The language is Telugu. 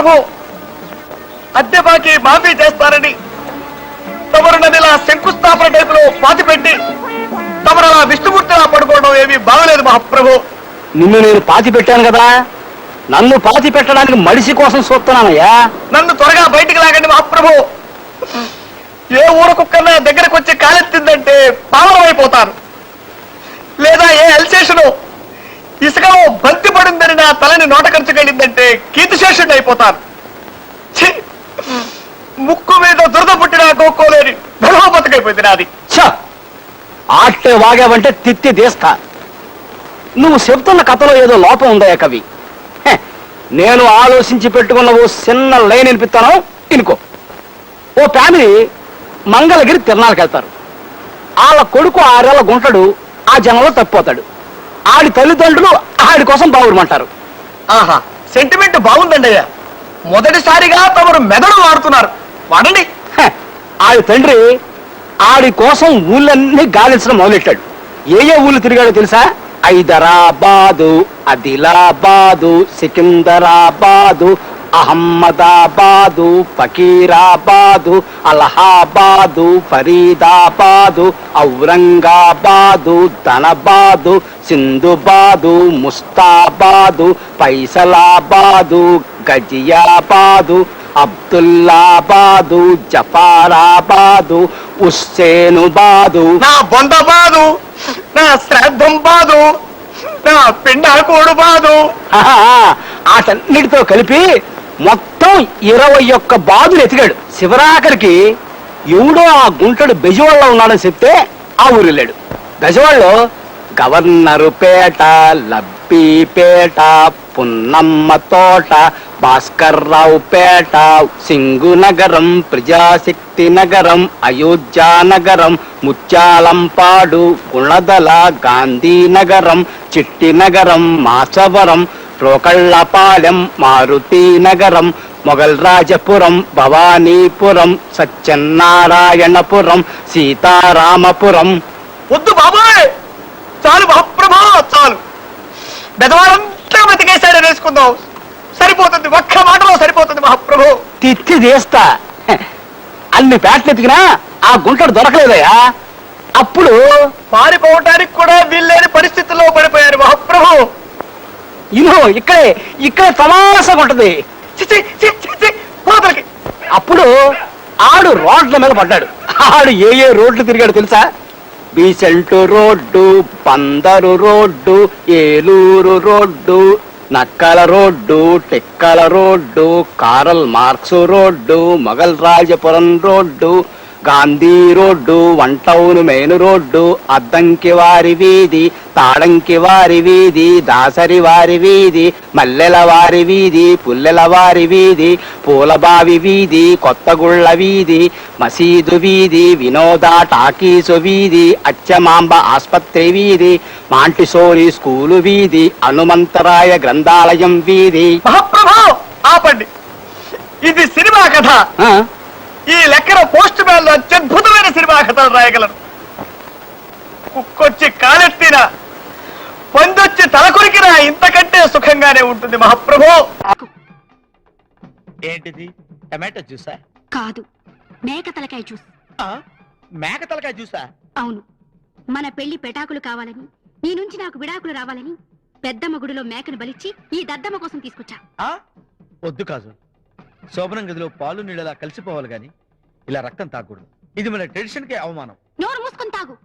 మహాప్రభు అద్దె బాకీ మాఫీ చేస్తారని తమరు నన్ను శంకుస్థాపన టైపులో పాతి పెట్టి తమరు అలా విష్ణుమూర్తిలా పడుకోవడం ఏమీ బాగలేదు మహాప్రభు. నిన్ను నేను పాతి పెట్టాను కదా, నన్ను పాతి పెట్టడానికి మడిసి కోసం చూస్తున్నానయ్యా. నన్ను త్వరగా బయటికి లాగండి మహాప్రభు. ఏ ఊరు కుక్కన్నా దగ్గరకు వచ్చి కాలెత్తిందంటే పావనమైపోతాను. లేదా ఏ అల్సేషను ఇసుకలో బంతి పడిందని నా తలని నోట ఖర్చుకెళ్ళిందంటే కీర్తిశేషుడు అయిపోతాను. ముక్కు మీద దురద పుట్టినా గోక్కోలేని బతికైపోయింది నాది. ఆట్టే వాగావంటే తిత్తి తీస్తా. నువ్వు చెప్తున్న కథలో ఏదో లోపం ఉందయ్యా కవి. నేను ఆలోచించి పెట్టుకున్న ఓ చిన్న లైన్ వినిపిస్తాను, ఇనుకో. ఓ ఫ్యామిలీ మంగళగిరి తిరణాలకు వెళ్తారు. వాళ్ళ కొడుకు 6 ఏళ్ల గుంటడు ఆ జనంలో తప్పిపోతాడు. ఆడి తల్లిదండ్రులు ఆడి కోసం బావురమంటారు. ఆహా, సెంటిమెంట్ బాగుందండి అయ్యా. మొదటిసారిగా తమరు మెదడు వాడుతున్నారు, వాడండి. ఆడి తండ్రి ఆడి కోసం ఊళ్ళన్నీ గాలించడం మొదలెట్టాడు. ఏ ఊళ్ళు తిరిగాడో తెలుసా? హైదరాబాదు, ఆదిలాబాదు, సికింద్రాబాదు, అహ్మదాబాదు, ఫకీరాబాదు, అలహాబాదు, ఫరీదాబాదు, ఔరంగాబాదు, ధనబాదు, సింధుబాదు, ముస్తాబాదు, ఫైసలాబాదు, గజియాబాదు, అబ్దుల్లాబాదు, జఫారాబాదు, హుస్సేనుబాదు. నా బొందబాదు, నా శ్రాద్ధం బాదు, నా పిండాకోడు బాదు. ఆటన్నిటితో కలిపి మొత్తం 21 బాదులు ఎతికాడు. శివరాఖరికి ఎవడో ఆ గుంటడు బెజవాడలో ఉన్నాడని చెప్తే ఆ ఊరు వెళ్ళాడు. బెజవాడలో గవర్నరు పేట, లబ్బీపేట, పున్నమ్మ తోట, భాస్కర్రావు పేట, సింగునగరం, ప్రజాశక్తి నగరం, అయోధ్య నగరం, ముత్యాలంపాడు, గుణదల, గాంధీనగరం, చిట్టి నగరం, మాచవరం, రోకళ్లపాలెం, మారుతి నగరం, మొగల్ రాజపురం, భవానీపురం, సత్యనారాయణపురం, సీతారామపురం. వద్దు బాబాయ్, చాలు మహాప్రభా, చాలు. బెదవాడంతా బతికేశాడని వేసుకుందాం, సరిపోతుంది. ఒక్క మాటలో సరిపోతుంది మహాప్రభు. తిత్తి తీస్తా. అన్ని పేటలు ఎతికినా ఆ గుంటడు దొరకలేదయ్యా. అప్పుడు పారిపోవటానికి కూడా వీల్లేని పరిస్థితుల్లో పడిపోయారు మహాప్రభు. ఇక్కడే తమాషగా ఉంటది. అప్పుడు ఆడు రోడ్ల మీద పడ్డాడు. ఆడు ఏ రోడ్లు తిరిగాడు తెలుసా? Besant road, Bandar road, Eluru road, Nakkala road, Tekkala road, Karl Marx road, Mogal Rajapuram road, Gandhi road, one town main road, Addanki వారి వీధి, తాడంకి వారి వీధి, దాసరి వారి వీధి, మల్లెల వారి వీధి, పుల్లెల వారి వీధి, పూలబావి వీధి, కొత్తగుళ్ళ వీధి, మసీదు వీధి, వినోద టాకీసు వీధి, అచ్చమాంబ ఆస్పత్రి వీధి, మాంటిసోరి స్కూలు వీధి, హనుమంతరాయ గ్రంథాలయం వీధి. మహాప్రభు ఆపండి, ఇది సినిమా కథ. ఈ లెక్కన పోస్ట్ మ్యాన్ లో అత్యద్భుతమైన సినిమా కథలు రాయగలరు. కుక్కొచ్చి కాలెత్తిన, పందొచ్చి తలకొరికినా ఇంతకంటే సుఖంగానే ఉంటుంది మహాప్రభు. ఏంటిది? టమాటో జ్యూసా? కాదు, మేక తలకాయ జ్యూస్. మేక తలకాయ జ్యూసా? అవును. మన పెళ్లి పెటాకులు కావాలని, నీ నుంచి నాకు విడాకులు రావాలని పెద్దమ్మ గుడిలో మేకను బలిచ్చి ఈ దద్దమ్మ కోసం తీసుకొచ్చా. వద్దు కాదు, శోభనం గదిలో పాలు నీళ్ళలా కలిసిపోవాలి గాని ఇలా రక్తం తాగకూడదు. ఇది మన ట్రెడిషన్ కే అవమానం. నోరు మూసుకొని తాగు.